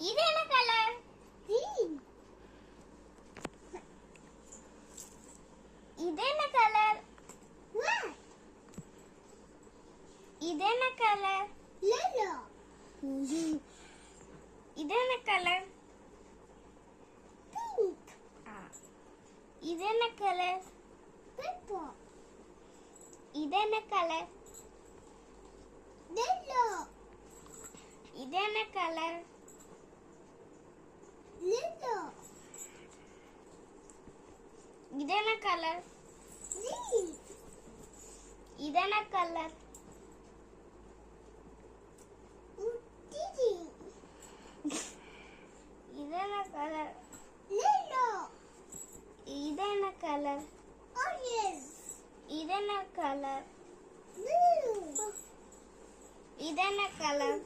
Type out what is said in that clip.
இது என்ன கலர்? இது என்ன கலர்? இது என்ன கலர்? Yellow. இது என்ன கலர்? Pink. இது என்ன கலர்? Purple. இது என்ன கலர்? Yellow. இது என்ன கலர்? Yellow. இது என்ன கலர்? Green. இது என்ன கலர்? Didi. இது என்ன கலர்? Yellow. இது என்ன கலர்? Orange. இது என்ன கலர்? Blue. இது என்ன கலர்?